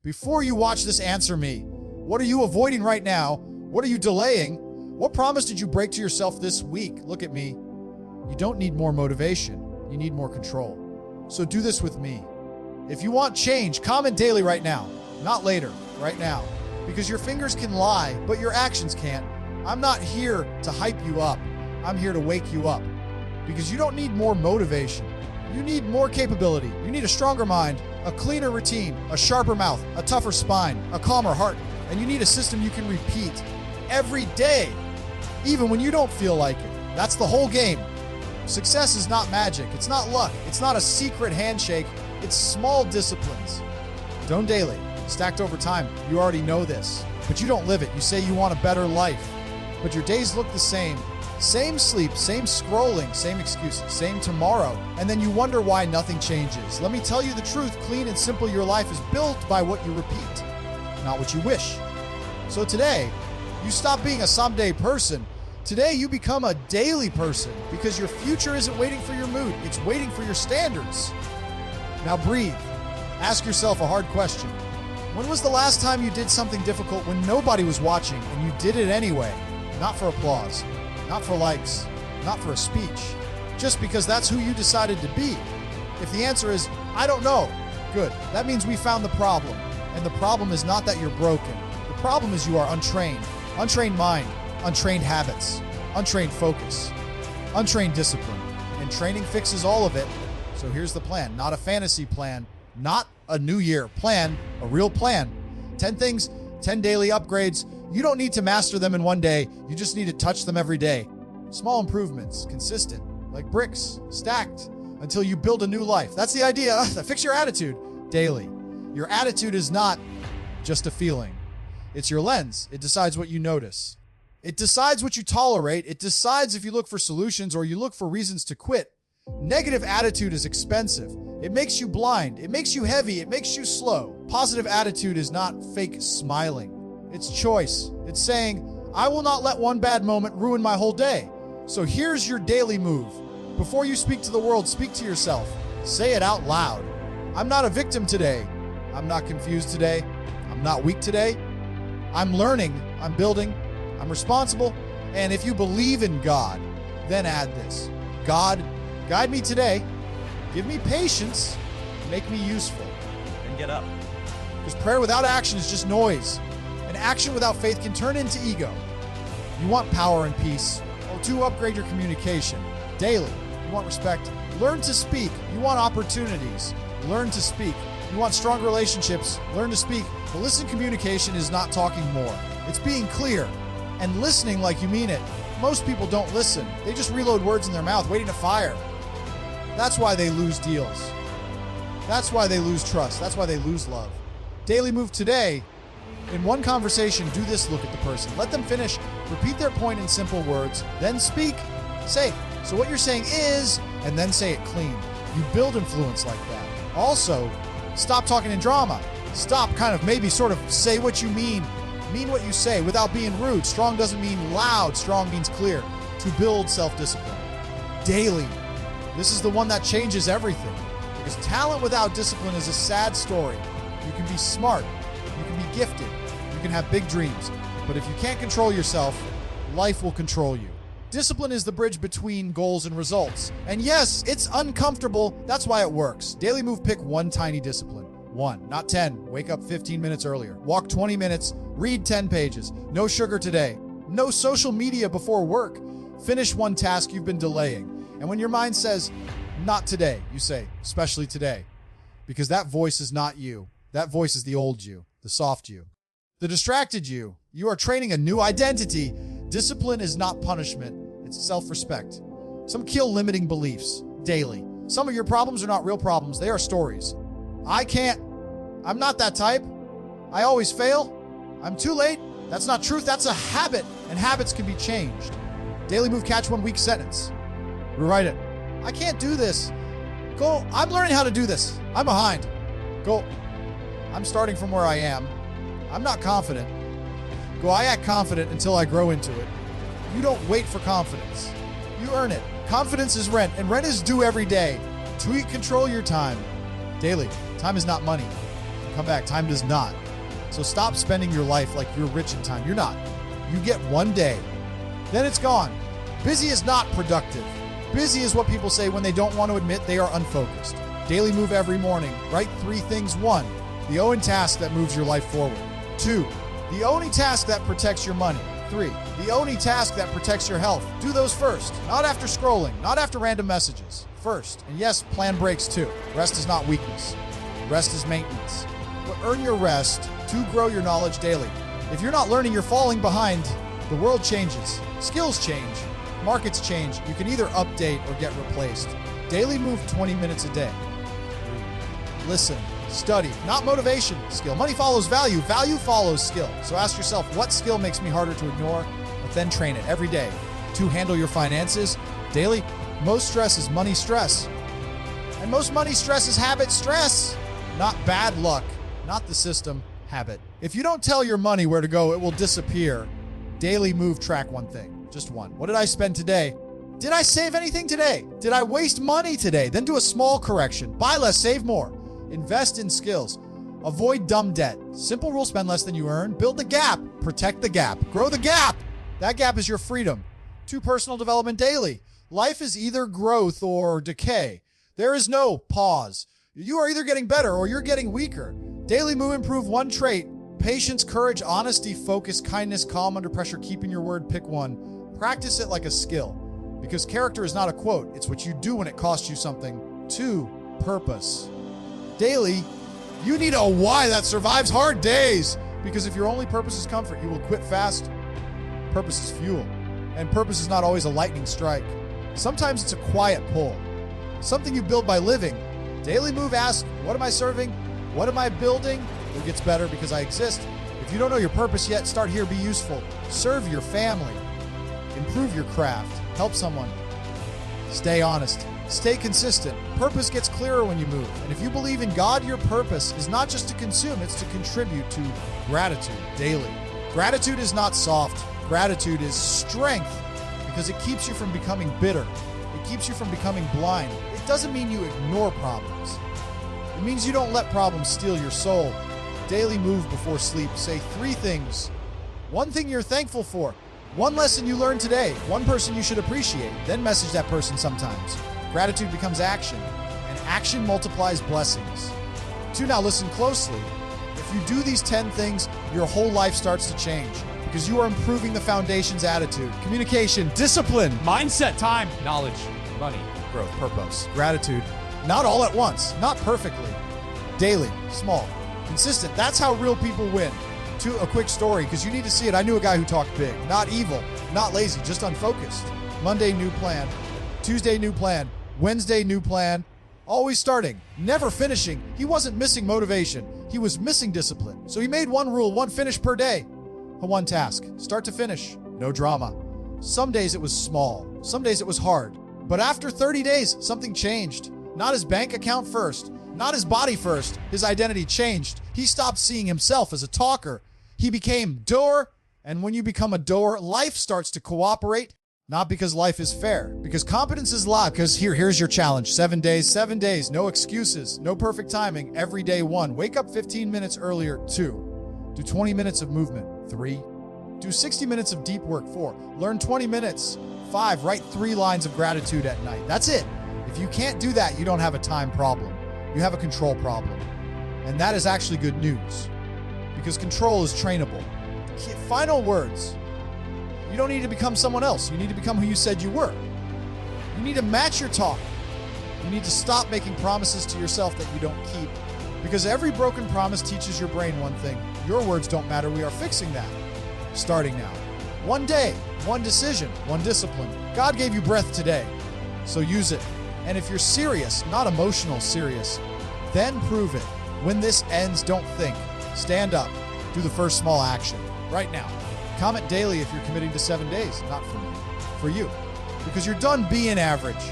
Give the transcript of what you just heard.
Before you watch this, answer me. What are you avoiding right now? What are you delaying? What promise did you break to yourself this week? Look at me. You don't need more motivation. You need more control. So do this with me. If you want change, comment daily right now. Not later, right now. Because your fingers can lie, but your actions can't. I'm not here to hype you up. I'm here to wake you up. Because you don't need more motivation. You need more capability. You need a stronger mind, a cleaner routine, a sharper mouth, a tougher spine, a calmer heart. And you need a system you can repeat every day, even when you don't feel like it. That's the whole game. Success is not magic. It's not luck. It's not a secret handshake. It's small disciplines. Done daily, stacked over time. You already know this, but you don't live it. You say you want a better life, but your days look the same. Same sleep, same scrolling, same excuses, same tomorrow. And then you wonder why nothing changes. Let me tell you the truth. Clean and simple, your life is built by what you repeat, not what you wish. So today, you stop being a someday person. Today, you become a daily person because your future isn't waiting for your mood. It's waiting for your standards. Now breathe. Ask yourself a hard question. When was the last time you did something difficult when nobody was watching and you did it anyway? Not for applause, not for likes, not for a speech, just because that's who you decided to be. If the answer is, I don't know, good. That means we found the problem. And the problem is not that you're broken. The problem is you are untrained. Untrained mind, untrained habits, untrained focus, untrained discipline. And training fixes all of it. So here's the plan. Not a fantasy plan, not a New Year plan, a real plan. 10 things, 10 daily upgrades. You don't need to master them in one day. You just need to touch them every day. Small improvements, consistent, like bricks, stacked, until you build a new life. That's the idea. Fix your attitude daily. Your attitude is not just a feeling. It's your lens. It decides what you notice. It decides what you tolerate. It decides if you look for solutions or you look for reasons to quit. Negative attitude is expensive. It makes you blind. It makes you heavy. It makes you slow. Positive attitude is not fake smiling. It's choice. It's saying, I will not let one bad moment ruin my whole day. So here's your daily move. Before you speak to the world, speak to yourself. Say it out loud. I'm not a victim today. I'm not confused today. I'm not weak today. I'm learning. I'm building. I'm responsible. And if you believe in God, then add this. God, guide me today. Give me patience. Make me useful. And get up. Because prayer without action is just noise. And action without faith can turn into ego. You want power and peace. Or to upgrade your communication. Daily. You want respect. Learn to speak. You want opportunities. Learn to speak. You want strong relationships. Learn to speak. But listen, communication is not talking more. It's being clear and listening like you mean it. Most people don't listen. They just reload words in their mouth, waiting to fire. That's why they lose deals. That's why they lose trust. That's why they lose love. Daily move today. In one conversation, do this look at the person. Let them finish. Repeat their point in simple words. Then speak. Say, so what you're saying is, and then say it clean. You build influence like that. Also, stop talking in drama. Stop maybe sort of say what you mean. Mean what you say without being rude. Strong doesn't mean loud. Strong means clear. To build self-discipline. Daily. This is the one that changes everything. Because talent without discipline is a sad story. You can be smart. You can be gifted. You can have big dreams. But if you can't control yourself, life will control you. Discipline is the bridge between goals and results. And yes, it's uncomfortable. That's why it works. Daily move, pick one tiny discipline. 1, not 10. Wake up 15 minutes earlier. Walk 20 minutes. Read 10 pages. No sugar today. No social media before work. Finish one task you've been delaying. And when your mind says, not today, you say, especially today. Because that voice is not you. That voice is the old you, the soft you, the distracted you. You are training a new identity. Discipline is not punishment. It's self-respect. Some kill limiting beliefs daily. Some of your problems are not real problems. They are stories. I'm not that type. I always fail. I'm too late. That's not truth. That's a habit, and habits can be changed. Daily move, catch one weak sentence. Rewrite it. I can't do this. Go, I'm learning how to do this. I'm behind. Go, I'm starting from where I am. I'm not confident. Go, I act confident until I grow into it. You don't wait for confidence. You earn it. Confidence is rent, and rent is due every day. Control your time. Daily. Time is not money. come back. Time does not. So stop spending your life like you're rich in time. You're not. You get one day, then it's gone. Busy is not productive. Busy is what people say when they don't want to admit they are unfocused. Daily move every morning. Write 3 things. 1, the only task that moves your life forward. 2, the only task that protects your money. 3, the only task that protects your health. Do those first, not after scrolling, not after random messages. First. And yes, plan breaks too. Rest is not weakness. Rest is maintenance. But earn your rest to grow your knowledge daily. If you're not learning, you're falling behind. The world changes. Skills change. Markets change. You can either update or get replaced. Daily move 20 minutes a day. Listen, study, not motivation, skill. Money follows value. Value follows skill. So ask yourself, what skill makes me harder to ignore? But then train it every day. To handle your finances daily, most stress is money stress. And most money stress is habit stress. Not bad luck, not the system, habit. If you don't tell your money where to go, it will disappear. Daily move, track one thing, just one. What did I spend today? Did I save anything today? Did I waste money today? Then do a small correction. Buy less, save more. Invest in skills. Avoid dumb debt. Simple rule, spend less than you earn. Build the gap. Protect the gap. Grow the gap. That gap is your freedom. 2, personal development daily. Life is either growth or decay. There is no pause. You are either getting better or you're getting weaker. Daily move, improve 1 trait. Patience, courage, honesty, focus, kindness, calm under pressure, keeping your word. Pick 1. Practice it like a skill. Because character is not a quote. It's what you do when it costs you something. 2, purpose. Daily, you need a why that survives hard days. Because if your only purpose is comfort, you will quit fast. Purpose is fuel. And purpose is not always a lightning strike. Sometimes it's a quiet pull. Something you build by living. Daily move, ask, what am I serving? What am I building? It gets better because I exist. If you don't know your purpose yet, start here, be useful. Serve your family. Improve your craft. Help someone. Stay honest. Stay consistent. Purpose gets clearer when you move. And if you believe in God, your purpose is not just to consume, it's to contribute to gratitude daily. Gratitude is not soft. Gratitude is strength because it keeps you from becoming bitter. It keeps you from becoming blind. It doesn't mean you ignore problems. It means you don't let problems steal your soul. Daily move before sleep. Say 3 things. 1 thing you're thankful for. 1 lesson you learned today. 1 person you should appreciate. Then message that person sometimes. Gratitude becomes action, and action multiplies blessings. 2, now listen closely. If you do these 10 things, your whole life starts to change because you are improving the foundation's attitude, communication, discipline, mindset, time, knowledge, money, growth, purpose, gratitude. Not all at once, not perfectly. Daily, small, consistent. That's how real people win. A quick story, because you need to see it. I knew a guy who talked big, not evil, not lazy, just unfocused. Monday, new plan. Tuesday, new plan. Wednesday, new plan. Always starting, never finishing. He wasn't missing motivation. He was missing discipline. So he made 1 rule, 1 finish per day. 1 task, start to finish, no drama. Some days it was small. Some days it was hard. But after 30 days, something changed. Not his bank account first, not his body first. His identity changed. He stopped seeing himself as a talker. He became doer. And when you become a doer, life starts to cooperate. Not because life is fair, because competence is live. Because here's your challenge. 7 days, no excuses, no perfect timing. Every day 1, wake up 15 minutes earlier. 2, do 20 minutes of movement. 3, do 60 minutes of deep work. 4, learn 20 minutes. 5, write 3 lines of gratitude at night. That's it. If you can't do that, you don't have a time problem. You have a control problem. And that is actually good news because control is trainable. Final words. You don't need to become someone else. You need to become who you said you were. You need to match your talk. You need to stop making promises to yourself that you don't keep because every broken promise teaches your brain one thing. Your words don't matter. We are fixing that. Starting now. 1 day, 1 decision, 1 discipline. God gave you breath today, so use it. And if you're serious, not emotional serious, then prove it. When this ends, don't think. Stand up. Do the first small action right now. Comment daily if you're committing to 7 days. Not for me, for you. Because you're done being average.